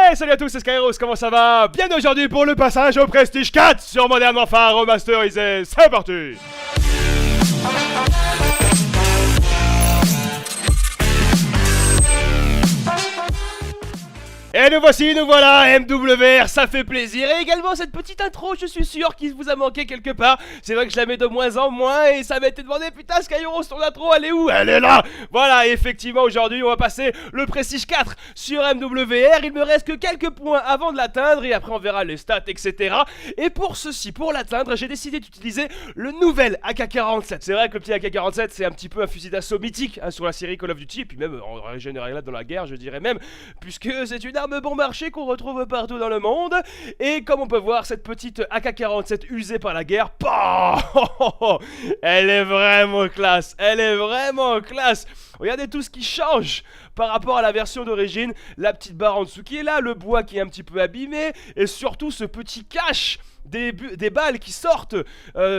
Hey, salut à tous, c'est Skyros, comment ça va? Bien aujourd'hui pour le passage au Prestige 4 sur Modern Warfare remasterisé, c'est parti! Et nous voilà, MWR, ça fait plaisir. Et également cette petite intro, je suis sûr qu'il vous a manqué quelque part. C'est vrai que je la mets de moins en moins et ça m'a été demandé, putain Skyros, ton intro, elle est où? Elle est là. Voilà, effectivement, aujourd'hui, on va passer le Prestige 4 sur MWR. Il me reste que quelques points avant de l'atteindre et après on verra les stats, etc. Et pour ceci, pour l'atteindre, j'ai décidé d'utiliser le nouvel AK-47. C'est vrai que le petit AK-47, c'est un petit peu un fusil d'assaut mythique sur la série Call of Duty et puis même en règle générale dans la guerre, je dirais même, puisque c'est une arme bon marché qu'on retrouve partout dans le monde. Et comme on peut voir, cette petite AK-47 usée par la guerre, elle est vraiment classe. Elle est vraiment classe. Regardez tout ce qui change par rapport à la version d'origine. La petite barre en dessous qui est là, le bois qui est un petit peu abîmé, et surtout ce petit cache des balles qui sortent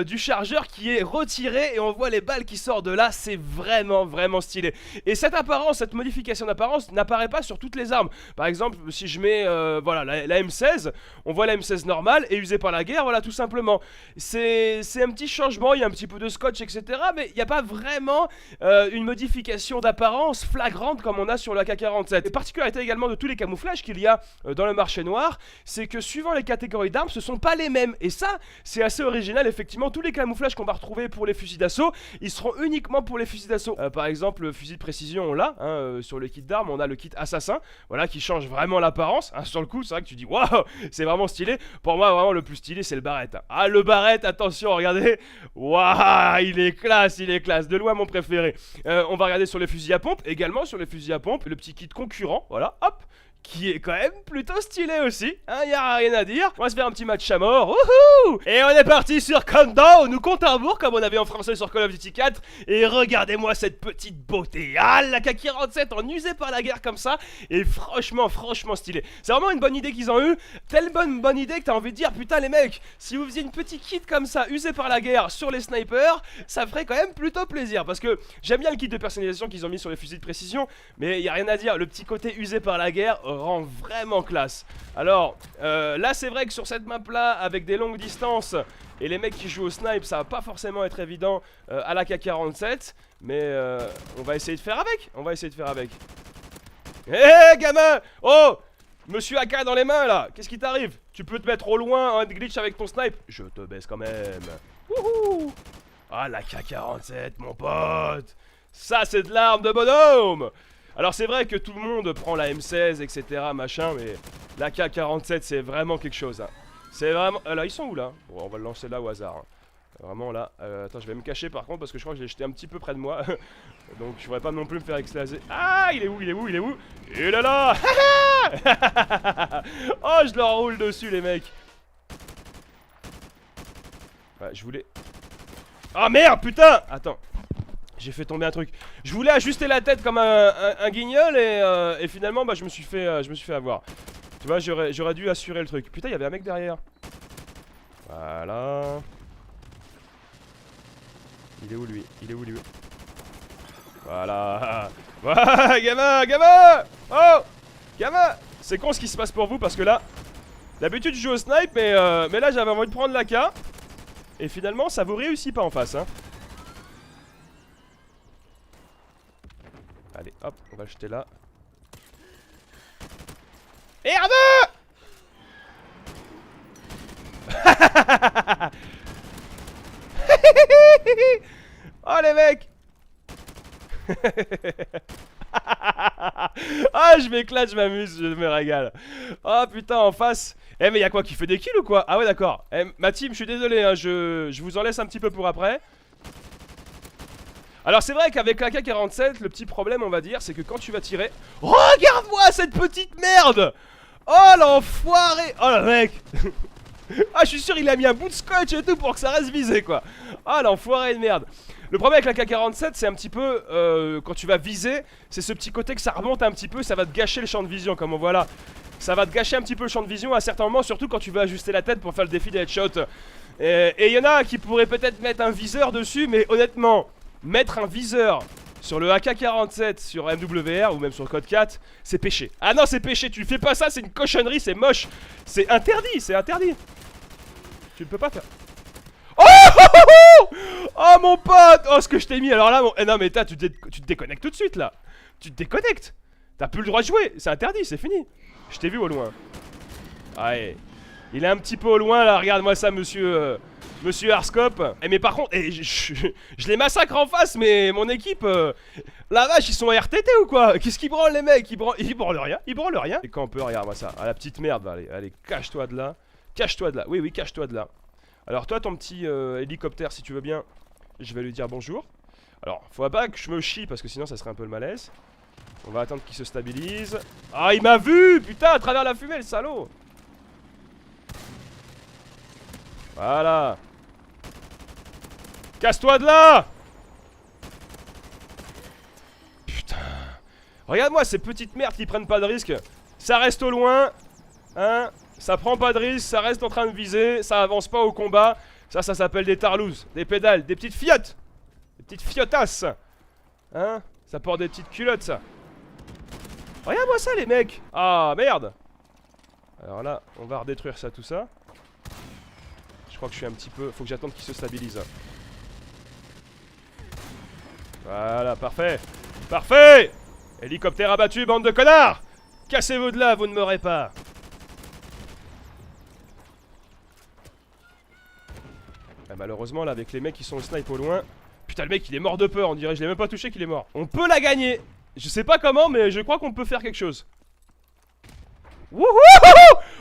du chargeur qui est retiré et on voit les balles qui sortent de là. C'est vraiment stylé. Et cette apparence, cette modification d'apparence n'apparaît pas sur toutes les armes. Par exemple, si je mets voilà, la M16, on voit la M16 normale et usée par la guerre, voilà, tout simplement. C'est un petit changement, il y a un petit peu de scotch, etc. Mais il n'y a pas vraiment une modification d'apparence flagrante comme on a sur la AK-47. Et particularité également de tous les camouflages qu'il y a dans le marché noir, c'est que suivant les catégories d'armes, ce sont pas les mêmes. Et ça, c'est assez original, effectivement. Tous les camouflages qu'on va retrouver pour les fusils d'assaut, ils seront uniquement pour les fusils d'assaut. Par exemple, le fusil de précision, on l'a, sur le kit d'armes, on a le kit assassin, voilà, qui change vraiment l'apparence. Sur le coup, c'est vrai que tu dis, waouh, c'est vraiment stylé. Pour moi, vraiment, le plus stylé, c'est le Barrett. Ah, le Barrett, attention, regardez, waouh, il est classe, de loin mon préféré. On va regarder sur les fusils à pompe, également sur les fusils à pompe, le petit kit concurrent, voilà, hop, qui est quand même plutôt stylé aussi, y a rien à dire. On va se faire un petit match à mort, wouhou. Et on est parti sur Countdown, ou compte à rebours comme on avait en français sur Call of Duty 4. Et regardez-moi cette petite beauté, la AK-47 en usée par la guerre comme ça. Et franchement stylé. C'est vraiment une bonne idée qu'ils ont eu, telle bonne idée que t'as envie de dire, putain les mecs, si vous faisiez une petite kit comme ça, usée par la guerre sur les snipers, ça ferait quand même plutôt plaisir. Parce que j'aime bien le kit de personnalisation qu'ils ont mis sur les fusils de précision, mais y a rien à dire, le petit côté usé par la guerre rend vraiment classe. Alors là c'est vrai que sur cette map là avec des longues distances et les mecs qui jouent au snipe, ça va pas forcément être évident à la AK-47, mais on va essayer de faire avec, Hé gamin, oh, monsieur AK dans les mains là, qu'est-ce qui t'arrive? Tu peux te mettre au loin en glitch avec ton snipe, je te baisse quand même. Wouhou. Ah la AK-47 mon pote, ça c'est de l'arme de bonhomme. Alors c'est vrai que tout le monde prend la M16, etc. machin, mais la K47 c'est vraiment quelque chose. C'est vraiment... là ils sont où là? Bon, on va le lancer là au hasard. Vraiment là. Attends, je vais me cacher par contre parce que je crois que je l'ai jeté un petit peu près de moi. Donc je voudrais pas non plus me faire exploser. Ah, il est où? Et là là. Oh, je leur roule dessus les mecs. Ouais, je voulais... Ah merde, putain. Attends. J'ai fait tomber un truc. Je voulais ajuster la tête comme un guignol et finalement bah je me suis fait avoir. Tu vois, j'aurais dû assurer le truc. Putain, il y avait un mec derrière. Voilà. Il est où lui? Voilà. Voilà, gamin. Oh, gamin. C'est con ce qui se passe pour vous parce que là, d'habitude je joue au snipe mais là j'avais envie de prendre la K. Et finalement ça vous réussit pas en face Allez, hop, on va le jeter là. Merde. Oh les mecs. Ah, je m'éclate, je m'amuse, je me régale. Oh putain, en face. Eh mais y'a quoi, qui fait des kills ou quoi? Ah ouais d'accord. Ma team, je suis désolé, je vous en laisse un petit peu pour après. Alors c'est vrai qu'avec la AK-47, le petit problème on va dire, c'est que quand tu vas tirer... Regarde-moi cette petite merde. Oh l'enfoiré. Oh le mec. Ah je suis sûr il a mis un bout de scotch et tout pour que ça reste visé quoi. Ah l'enfoiré de merde. Le problème avec la AK-47 c'est un petit peu, quand tu vas viser, c'est ce petit côté que ça remonte un petit peu, ça va te gâcher le champ de vision comme on voit là. Ça va te gâcher un petit peu le champ de vision à certains moments, surtout quand tu veux ajuster la tête pour faire le défi des headshots. Et il y en a qui pourraient peut-être mettre un viseur dessus, mais honnêtement... Mettre un viseur sur le AK-47, sur MWR ou même sur Code 4, c'est péché. Ah non, c'est péché, tu fais pas ça, c'est une cochonnerie, c'est moche. C'est interdit, c'est interdit. Tu ne peux pas faire. Oh, oh, oh, oh, oh mon pote. Oh ce que je t'ai mis, alors là, mon... non mais tu te déconnectes tout de suite là. Tu te déconnectes. T'as plus le droit de jouer, c'est interdit, c'est fini. Je t'ai vu au loin. Ouais. Il est un petit peu au loin là, regarde-moi ça monsieur... Monsieur Arscope. Mais par contre, je les massacre en face, mais mon équipe, la vache, ils sont RTT ou quoi? Qu'est-ce qu'ils branlent les mecs? Ils branlent rien, ils branlent rien. Et quand on peut, regarde-moi ça. Ah la petite merde, va, allez, cache-toi de là. Cache-toi de là, oui, cache-toi de là. Alors toi, ton petit hélicoptère, si tu veux bien, je vais lui dire bonjour. Alors, faudrait pas que je me chie, parce que sinon ça serait un peu le malaise. On va attendre qu'il se stabilise. Ah, il m'a vu, putain, à travers la fumée, le salaud. Voilà. Casse-toi de là! Putain. Regarde-moi ces petites merdes qui prennent pas de risque. Ça reste au loin. Hein? Ça prend pas de risque, ça reste en train de viser. Ça avance pas au combat. Ça s'appelle des tarlouses, des pédales, des petites fiottes. Des petites fiotasses. Hein? Ça porte des petites culottes ça. Regarde-moi ça les mecs. Ah merde. Alors là, on va redétruire ça, tout ça. Je crois que je suis un petit peu... Faut que j'attende qu'il se stabilise. Voilà, parfait. Parfait. Hélicoptère abattu, bande de connards. Cassez-vous de là, vous ne m'aurez pas. Ah, malheureusement, là, avec les mecs qui sont au snipe au loin... Putain, le mec, il est mort de peur, on dirait. Je l'ai même pas touché qu'il est mort. On peut la gagner. Je sais pas comment, mais je crois qu'on peut faire quelque chose. Wouhou!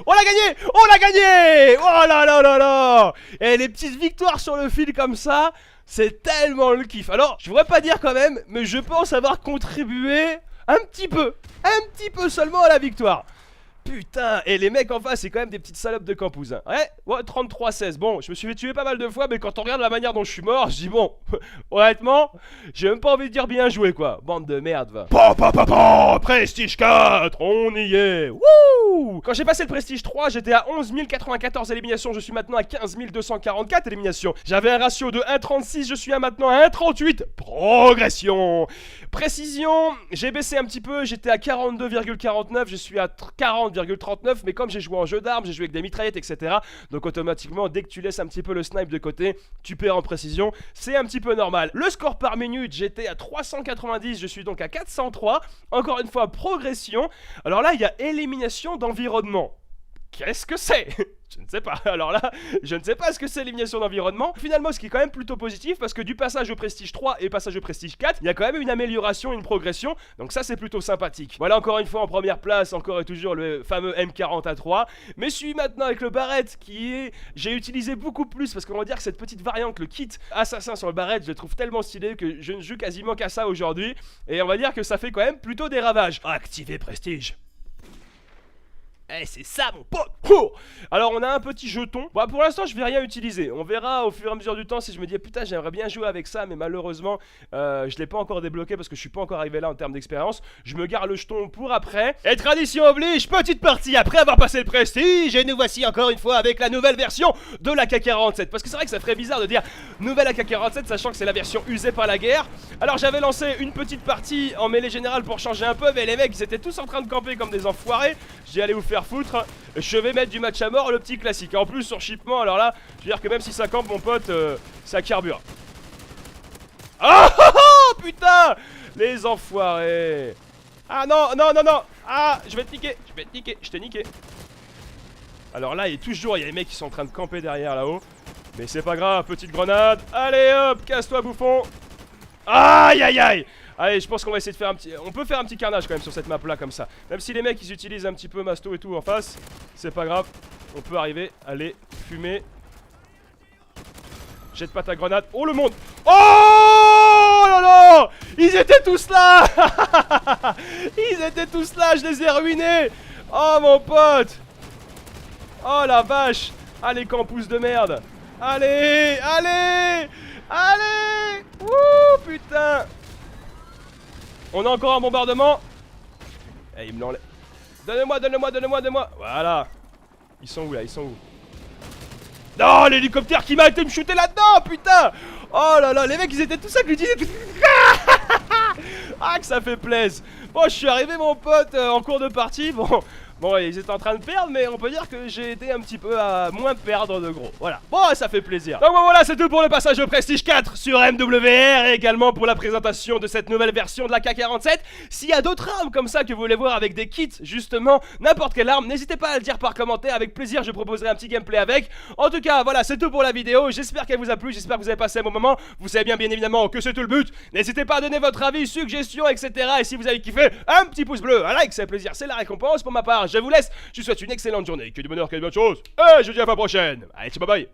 On l'a gagné! On l'a gagné! Oh là là là là! Et les petites victoires sur le fil comme ça, c'est tellement le kiff. Alors, je voudrais pas dire quand même, mais je pense avoir contribué un petit peu seulement à la victoire. Putain, et les mecs en face, c'est quand même des petites salopes de campous. Hein. Ouais, 33-16. Bon, je me suis fait tuer pas mal de fois, mais quand on regarde la manière dont je suis mort, je dis bon, honnêtement, j'ai même pas envie de dire bien joué quoi. Bande de merde, va. Prestige 4, on y est. Wouh! Quand j'ai passé le Prestige 3, j'étais à 11 094 éliminations, je suis maintenant à 15 244 éliminations. J'avais un ratio de 1,36, je suis à maintenant à 1,38. Progression. Précision, j'ai baissé un petit peu, j'étais à 42,49, je suis à 40,39, mais comme j'ai joué en jeu d'armes, j'ai joué avec des mitraillettes, etc. Donc automatiquement, dès que tu laisses un petit peu le snipe de côté, tu perds en précision, c'est un petit peu normal. Le score par minute, j'étais à 390, je suis donc à 403. Encore une fois, progression. Alors là, il y a élimination d'environnement. Qu'est-ce que c'est? Je ne sais pas. Alors là, je ne sais pas ce que c'est l'élimination d'environnement. Finalement, ce qui est quand même plutôt positif, parce que du passage au Prestige 3 et passage au Prestige 4, il y a quand même une amélioration, une progression. Donc ça, c'est plutôt sympathique. Voilà, encore une fois, en première place, encore et toujours le fameux M40A3. Mais je suis maintenant avec le Barrett, j'ai utilisé beaucoup plus, parce qu'on va dire que cette petite variante, le kit assassin sur le Barrett, je le trouve tellement stylé que je ne joue quasiment qu'à ça aujourd'hui. Et on va dire que ça fait quand même plutôt des ravages. Activer Prestige. Eh, c'est ça mon pote. Oh, alors on a un petit jeton. Bon, pour l'instant je vais rien utiliser. On verra au fur et à mesure du temps si je me dis putain j'aimerais bien jouer avec ça, mais malheureusement je l'ai pas encore débloqué parce que je suis pas encore arrivé là en termes d'expérience. Je me garde le jeton pour après. Et tradition oblige, petite partie après avoir passé le prestige. Et nous voici encore une fois avec la nouvelle version de l'AK-47. Parce que c'est vrai que ça ferait bizarre de dire nouvelle AK-47 sachant que c'est la version usée par la guerre. Alors j'avais lancé une petite partie en mêlée générale pour changer un peu, mais les mecs ils étaient tous en train de camper comme des enfoirés. J'ai allé vous faire foutre, je vais mettre du match à mort, le petit classique. En plus sur shipment, alors là, je veux dire que même si ça campe mon pote, ça carbure. Oh, oh, oh putain, les enfoirés. Ah non, non, non, non. Ah, je vais te niquer, je t'ai niqué. Alors là, il y a les mecs qui sont en train de camper derrière là-haut. Mais c'est pas grave, petite grenade. Allez hop, casse-toi bouffon. Aïe aïe aïe. Allez, je pense qu'on va essayer de faire un petit... On peut faire un petit carnage quand même sur cette map là comme ça. Même si les mecs ils utilisent un petit peu masto et tout en face, c'est pas grave. On peut arriver, allez, fumer. Jette pas ta grenade. Oh le monde. Oh là là. Ils étaient tous là. Ils étaient tous là, je les ai ruinés. Oh mon pote. Oh la vache. Allez campus de merde. Allez, allez. Allez. Ouh putain. On a encore un bombardement. Eh, il me l'enlève. Donnez-moi, donnez-moi, donnez-moi, donnez-moi. Voilà. Ils sont où là? Ils sont où? Non, l'hélicoptère qui m'a été me shooter là-dedans, putain. Oh là là, les mecs ils étaient tous ça que lui disaient. Ah, que ça fait plaisir. Bon, je suis arrivé, mon pote, en cours de partie. Bon, ils étaient en train de perdre, mais on peut dire que j'ai aidé un petit peu à moins perdre de gros. Voilà. Bon, ça fait plaisir. Donc bon, voilà, c'est tout pour le passage de Prestige 4 sur MWR et également pour la présentation de cette nouvelle version de la K47. S'il y a d'autres armes comme ça que vous voulez voir avec des kits, justement, n'importe quelle arme, n'hésitez pas à le dire par commentaire. Avec plaisir, je proposerai un petit gameplay avec. En tout cas, voilà, c'est tout pour la vidéo. J'espère qu'elle vous a plu, j'espère que vous avez passé un bon moment. Vous savez bien évidemment que c'est tout le but. N'hésitez pas à donner votre avis, suggestions, etc. Et si vous avez kiffé, un petit pouce bleu, un like, c'est plaisir, c'est la récompense. Pour ma part, je vous laisse. Je vous souhaite une excellente journée, que du bonheur, que de bonnes choses. Et je vous dis à la prochaine. Allez, bye bye.